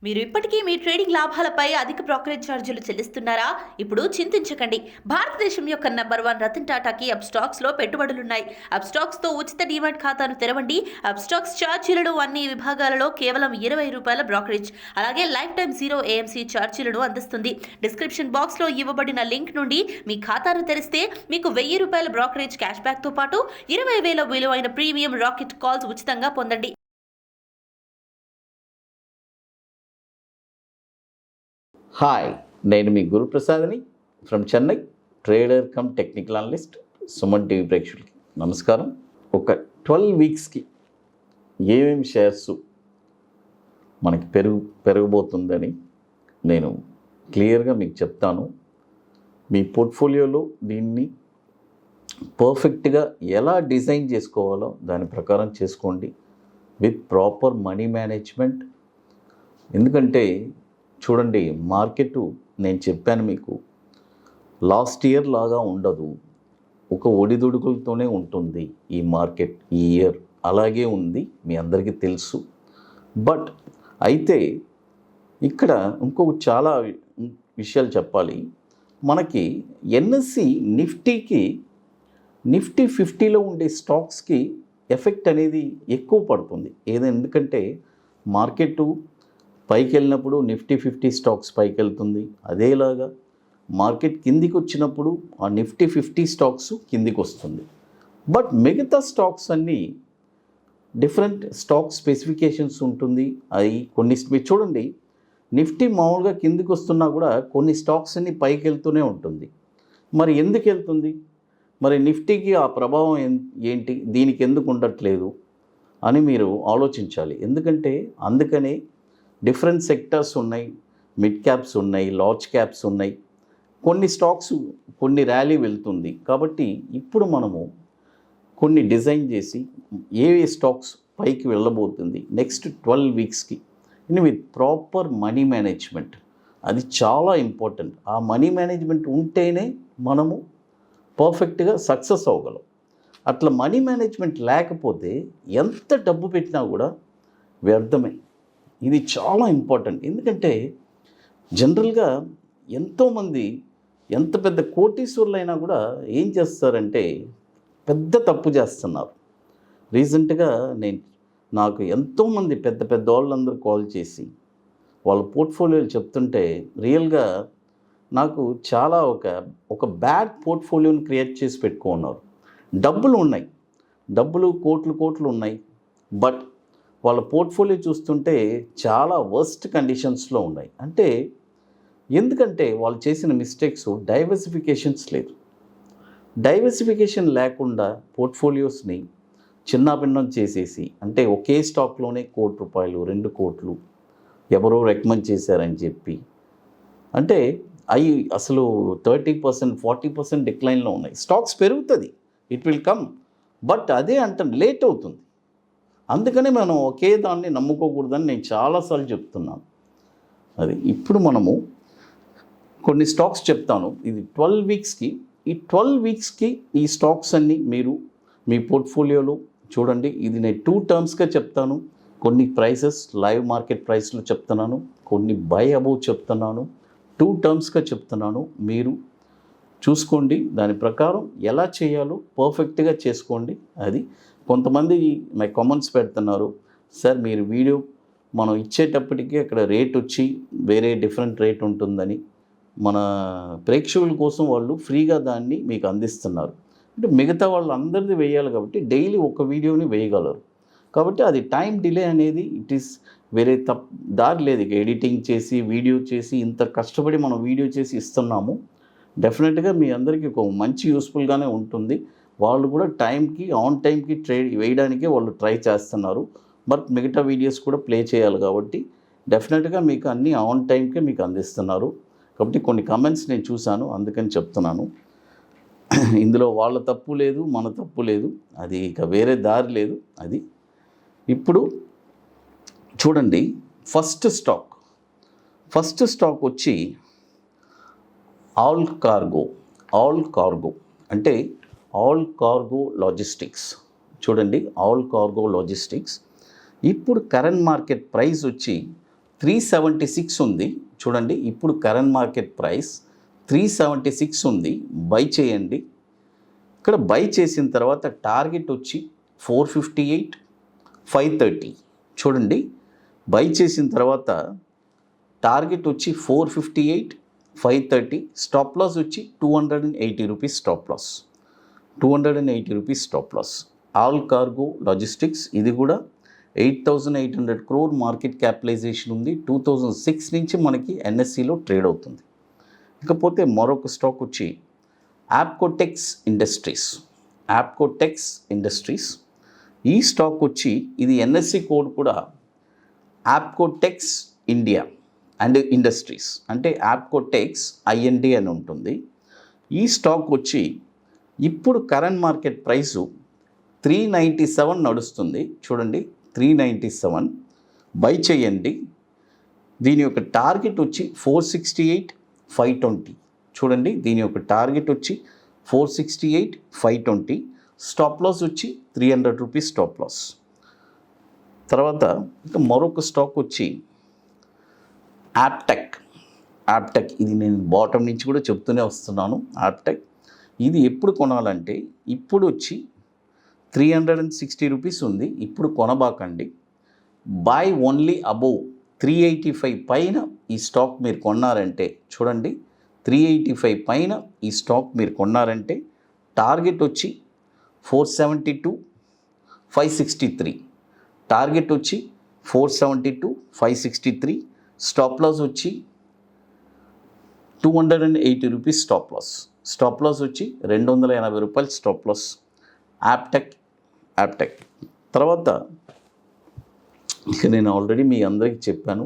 మీరు ఇప్పటికీ మీ ట్రేడింగ్ లాభాలపై అధిక బ్రోకరేజ్ ఛార్జీలు చెల్లిస్తున్నారా? ఇప్పుడు చింతించకండి. భారతదేశం యొక్క నంబర్ 1 రతన్ టాటాకి అప్స్టాక్స్ లో పెట్టుబడులున్నాయి. అప్స్టాక్స్ తో ఉచిత డీమాట్ ఖాతాను తెరవండి. అప్స్టాక్స్ ఛార్జీలను అన్ని విభాగాలలో కేవలం ₹20 బ్రోకరేజ్, అలాగే లైఫ్ టైం 0 AMC ఛార్జీలను అందిస్తుంది. డిస్క్రిప్షన్ బాక్స్ లో ఇవ్వబడిన లింక్ నుండి మీ ఖాతాను తెరిస్తే మీకు ₹1000 బ్రోకరేజ్ క్యాష్ బ్యాక్ తో పాటు 20,000 విలువైన ప్రీమియం రాకెట్ కాల్స్ ఉచితంగా పొందండి. హాయ్, నేను మీ గురు ప్రసాద్ని from Chennai, trader cum technical analyst. Suman TV ప్రేక్షకులకి నమస్కారం. ఒక 12 వీక్స్కి ఏమేమి షేర్స్ మనకి పెరగబోతుందని నేను క్లియర్గా మీకు చెప్తాను. మీ పోర్ట్ఫోలియోలో దీన్ని పర్ఫెక్ట్గా ఎలా డిజైన్ చేసుకోవాలో దాని ప్రకారం చేసుకోండి విత్ ప్రాపర్ మనీ మేనేజ్మెంట్. ఎందుకంటే చూడండి, మార్కెట్ నేను చెప్పాను మీకు, లాస్ట్ ఇయర్ లాగా ఉండదు, ఒక ఒడిదుడుకులతోనే ఉంటుంది ఈ మార్కెట్. ఈ ఇయర్ అలాగే ఉంది, మీ అందరికీ తెలుసు. బట్ అయితే ఇక్కడ ఇంకొక చాలా విషయాలు చెప్పాలి. మనకి ఎన్ఎస్సి నిఫ్టీ 50లో ఉండే స్టాక్స్కి ఎఫెక్ట్ అనేది ఎక్కువ పడుతుంది. ఎందుకంటే మార్కెట్ పైకి వెళ్ళినప్పుడు నిఫ్టీ 50 స్టాక్స్ పైకి వెళ్తుంది, అదేలాగా మార్కెట్ కిందికి వచ్చినప్పుడు ఆ నిఫ్టీ 50 స్టాక్స్ కిందికి వస్తుంది. బట్ మిగతా స్టాక్స్ అన్నీ డిఫరెంట్ స్టాక్ స్పెసిఫికేషన్స్ ఉంటుంది. అవి కొన్ని మీరు చూడండి, నిఫ్టీ మామూలుగా కిందికి వస్తున్నా కూడా కొన్ని స్టాక్స్ అన్నీ పైకి వెళ్తూనే ఉంటుంది. మరి ఎందుకు వెళ్తుంది? మరి నిఫ్టీకి ఆ ప్రభావం ఏంటి, దీనికి ఎందుకు ఉండట్లేదు అని మీరు ఆలోచించాలి. ఎందుకంటే అందుకనే డిఫరెంట్ సెక్టర్స్ ఉన్నాయి, మిడ్ క్యాప్స్ ఉన్నాయి, లార్జ్ క్యాప్స్ ఉన్నాయి. కొన్ని స్టాక్స్ కొన్ని ర్యాలీ వెళ్తుంది. కాబట్టి ఇప్పుడు మనము కొన్ని డిజైన్ చేసి ఏ స్టాక్స్ పైకి వెళ్ళబోతుంది నెక్స్ట్ 12 వీక్స్కి విత్ ప్రాపర్ మనీ మేనేజ్మెంట్, అది చాలా ఇంపార్టెంట్. ఆ మనీ మేనేజ్మెంట్ ఉంటేనే మనము పర్ఫెక్ట్గా సక్సెస్ అవ్వగలం. అట్లా మనీ మేనేజ్మెంట్ లేకపోతే ఎంత డబ్బు పెట్టినా కూడా వ్యర్థమే. ఇది చాలా ఇంపార్టెంట్. ఎందుకంటే జనరల్గా ఎంతోమంది ఎంత పెద్ద కోటీశ్వరులైనా కూడా ఏం చేస్తారంటే పెద్ద తప్పు చేస్తున్నారు. రీసెంట్గా నాకు ఎంతోమంది పెద్ద వాళ్ళందరూ కాల్ చేసి వాళ్ళ పోర్ట్ఫోలియోలు చెప్తుంటే రియల్గా నాకు చాలా ఒక బ్యాడ్ పోర్ట్ఫోలియోని క్రియేట్ చేసి పెట్టుకున్నారు. డబ్బులు ఉన్నాయి, కోట్లు ఉన్నాయి, బట్ వాళ్ళ పోర్ట్ఫోలియో చూస్తుంటే చాలా వర్స్ట్ కండిషన్స్లో ఉన్నాయి. ఎందుకంటే వాళ్ళు చేసిన మిస్టేక్స్ డైవర్సిఫికేషన్స్ లేదు. డైవర్సిఫికేషన్ లేకుండా పోర్ట్ఫోలియోస్ని చిన్నాభిన్నం చేసేసి, ఒకే స్టాక్లోనే ₹1 2 కోట్లు ఎవరో రికమెండ్ చేశారని చెప్పి, అవి అసలు 30% 40% డిక్లైన్లో ఉన్నాయి. స్టాక్స్ పెరుగుతుంది, ఇట్ విల్ కమ్, బట్ అదే లేట్ అవుతుంది. అందుకనే మనం ఒకే దాన్ని నమ్ముకోకూడదని నేను చాలాసార్లు చెప్తున్నాను. ఇప్పుడు మనము కొన్ని స్టాక్స్ చెప్తాను. ఇది 12 వీక్స్కి. ఈ 12 వీక్స్కి ఈ స్టాక్స్ అన్నీ మీరు మీ పోర్ట్ఫోలియోలో చూడండి. ఇది నేను 2 టర్మ్స్గా చెప్తాను. కొన్ని ప్రైసెస్ లైవ్ మార్కెట్ ప్రైస్లో చెప్తున్నాను, కొన్ని బై అబౌవ్ చెప్తున్నాను. 2 టర్మ్స్గా చెప్తున్నాను. మీరు చూసుకోండి, దాని ప్రకారం ఎలా చేయాలో పర్ఫెక్ట్గా చేసుకోండి. కొంతమంది మై కామెంట్స్ పెడుతున్నారు, సార్ మీరు వీడియో మనం ఇచ్చేటప్పటికీ అక్కడ రేట్ వచ్చి వేరే డిఫరెంట్ రేట్ ఉంటుందని, మన ప్రేక్షకుల కోసం వాళ్ళు ఫ్రీగా దాన్ని మీకు అందిస్తున్నారు. మిగతా వాళ్ళు అందరిది వేయాలి కాబట్టి డైలీ ఒక వీడియోని వేయగలరు. కాబట్టి అది టైం డిలే అనేది ఇట్ ఈస్ వేరే దారి లేదు. ఎడిటింగ్ చేసి వీడియో చేసి ఇంత కష్టపడి మనం వీడియో చేసి ఇస్తున్నాము. డెఫినెట్గా మీ అందరికీ ఒక మంచి యూస్ఫుల్గానే ఉంటుంది. వాళ్ళు కూడా ఆన్ టైంకి ట్రేడ్ వేయడానికే వాళ్ళు ట్రై చేస్తున్నారు. బట్ మిగతా వీడియోస్ కూడా ప్లే చేయాలి కాబట్టి డెఫినెట్గా మీకు అన్నీ ఆన్ టైంకే మీకు అందిస్తున్నారు. కాబట్టి కొన్ని కమెంట్స్ నేను చూశాను, అందుకని చెప్తున్నాను. ఇందులో వాళ్ళ తప్పు లేదు, మన తప్పు లేదు, అది ఇక వేరే దారి లేదు. ఇప్పుడు చూడండి, ఫస్ట్ స్టాక్ వచ్చి ఆల్ కార్గో లాజిస్టిక్స్. చూడండి, ఆల్ కార్గో లాజిస్టిక్స్ ఇప్పుడు కరెంట్ మార్కెట్ ప్రైస్ వచ్చి 376 ఉంది చూడండి. ఇప్పుడు కరెంట్ మార్కెట్ ప్రైస్ 376 ఉంది. బై చేయండి. ఇక్కడ బై చేసిన తర్వాత టార్గెట్ వచ్చి 458, 530 చూడండి. బై చేసిన తర్వాత టార్గెట్ వచ్చి 458, 530. స్టాప్ లాస్ వచ్చి 280 rupees stop loss, 280 rupees stop loss. All cargo logistics ఇది కూడా 8,800 crore మార్కెట్ క్యాపిటలైజేషన్ ఉంది. 2006 నుంచి మనకి ఎన్ఎస్సిలో ట్రేడ్ అవుతుంది. ఇకపోతే మరొక స్టాక్ వచ్చి యాప్కోటెక్స్ ఇండస్ట్రీస్. యాప్కోటెక్స్ ఇండస్ట్రీస్ ఈ స్టాక్ వచ్చి ఇది ఎన్ఎస్సి కోడ్ కూడా యాప్కోటెక్స్ ఇండియా అండ్ ఇండస్ట్రీస్, అంటే యాప్కోటెక్స్ ఐఎన్డి అని ఉంటుంది. ఈ స్టాక్ వచ్చి ఇప్పుడు కరెంట్ మార్కెట్ ప్రైసు 397 నడుస్తుంది చూడండి. 397 బై చేయండి. దీని యొక్క టార్గెట్ వచ్చి 468, 520 చూడండి. దీని యొక్క టార్గెట్ వచ్చి 468, 520. స్టాప్ లాస్ వచ్చి 300 రూపీస్ స్టాప్ లాస్. తర్వాత ఇంకా మరొక స్టాక్ వచ్చి యాప్టెక్. యాప్టెక్ ఇది నేను బాటమ్ నుంచి కూడా చెప్తూనే వస్తున్నాను. యాప్టెక్ ఇది ఎప్పుడు కొనాలంటే ఇప్పుడు వచ్చి 360 రూపీస్ ఉంది. ఇప్పుడు కొనబాకండి. బై ఓన్లీ అబోవ్ 385 పైన ఈ స్టాక్ మీరు కొన్నారంటే చూడండి. 385 పైన ఈ స్టాక్ మీరు కొన్నారంటే టార్గెట్ వచ్చి 472, 563. టార్గెట్ వచ్చి 472, 563. స్టాప్ లాస్ వచ్చి 280 rupees stop loss. Stop loss వచ్చి 280 రూపాయలు స్టాప్ లాస్. యాప్టెక్. తర్వాత ఇక నేను ఆల్రెడీ మీ అందరికీ చెప్పాను.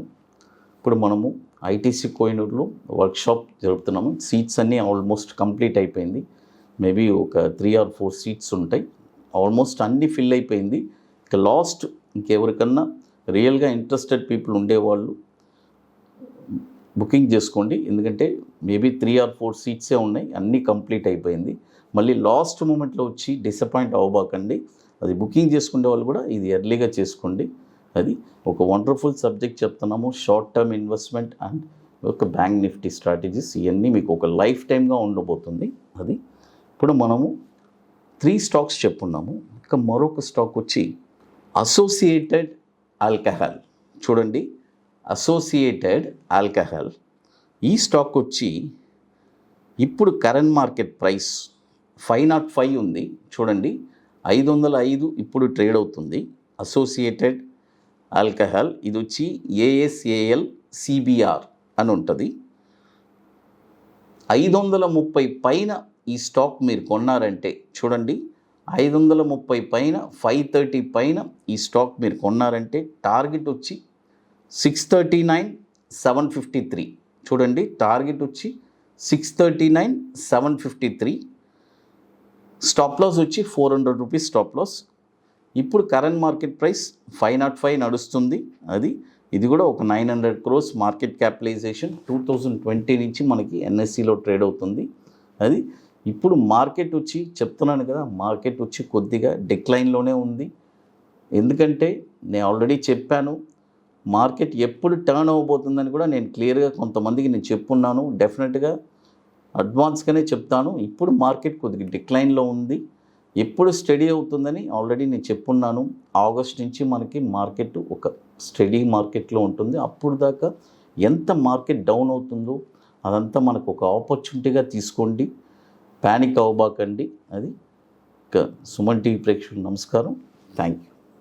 ఇప్పుడు మనము ఐటీసీ కోహినూర్లో వర్క్షాప్ జరుపుతున్నాము. సీట్స్ అన్నీ ఆల్మోస్ట్ కంప్లీట్ అయిపోయింది. మేబీ ఒక 3 or 4 సీట్స్ ఉంటాయి. ఆల్మోస్ట్ అన్నీ ఫిల్ అయిపోయింది. ఇక లాస్ట్ ఇంకెవరికన్నా రియల్గా ఇంట్రెస్టెడ్ పీపుల్ ఉండేవాళ్ళు బుకింగ్ చేసుకోండి. ఎందుకంటే మేబీ 3 or 4 సీట్సే ఉన్నాయి. అన్నీ కంప్లీట్ అయిపోయింది. మళ్ళీ లాస్ట్ మూమెంట్లో వచ్చి డిసప్పాయింట్ అవ్వబాకండి. అది బుకింగ్ చేసుకునే వాళ్ళు కూడా ఇది ఎర్లీగా చేసుకోండి. అది ఒక వండర్ఫుల్ సబ్జెక్ట్ చెప్తున్నాము. షార్ట్ టర్మ్ ఇన్వెస్ట్మెంట్ అండ్ ఒక బ్యాంక్ నిఫ్టీ స్ట్రాటజీస్ ఇవన్నీ మీకు ఒక లైఫ్ టైమ్గా ఉండబోతుంది. అది ఇప్పుడు మనము 3 స్టాక్స్ చెప్పున్నాము. ఇక మరొక స్టాక్ వచ్చి అసోసియేటెడ్ ఆల్కహాల్ చూడండి. అసోసియేటెడ్ ఆల్కహాల్ ఈ స్టాక్ వచ్చి ఇప్పుడు కరెంట్ మార్కెట్ ప్రైస్ 505 ఉంది చూడండి. 505 ఇప్పుడు ట్రేడ్ అవుతుంది. అసోసియేటెడ్ ఆల్కహాల్ ఇది వచ్చి ఏఎస్ఏఎల్ సిబిఆర్ అని ఉంటుంది. 530 పైన ఈ స్టాక్ మీరు కొన్నారంటే చూడండి. 530 పైన 530 పైన ఈ స్టాక్ మీరు కొన్నారంటే టార్గెట్ వచ్చి 639, 753 చూడండి. టార్గెట్ వచ్చి 639, 753. స్టాప్ లాస్ వచ్చి 400 రూపీస్ స్టాప్ లాస్. ఇప్పుడు కరెంట్ మార్కెట్ ప్రైస్ 505 నడుస్తుంది. ఇది కూడా ఒక 900 crores మార్కెట్ క్యాపిటలైజేషన్. 2020 నుంచి మనకి ఎన్ఎస్సిలో ట్రేడ్ అవుతుంది. ఇప్పుడు మార్కెట్ వచ్చి చెప్తున్నాను కదా, మార్కెట్ వచ్చి కొద్దిగా డిక్లైన్లోనే ఉంది. ఎందుకంటే నేను ఆల్రెడీ చెప్పాను మార్కెట్ ఎప్పుడు టర్న్ అవ్వబోతుందని కూడా నేను క్లియర్గా కొంతమందికి నేను చెప్పున్నాను. డెఫినెట్గా అడ్వాన్స్గానే చెప్తాను. ఇప్పుడు మార్కెట్ కొద్దిగా డిక్లైన్లో ఉంది. ఎప్పుడు స్టడీ అవుతుందని ఆల్రెడీ నేను చెప్పున్నాను. ఆగస్ట్ నుంచి మనకి మార్కెట్ ఒక స్టడీ మార్కెట్లో ఉంటుంది. అప్పుడు దాకా ఎంత మార్కెట్ డౌన్ అవుతుందో అదంతా మనకు ఒక ఆపర్చునిటీగా తీసుకోండి. ప్యానిక్ అవ్వబాకండి. సుమన్ టీవీ ప్రేక్షకులకు నమస్కారం. Thank you.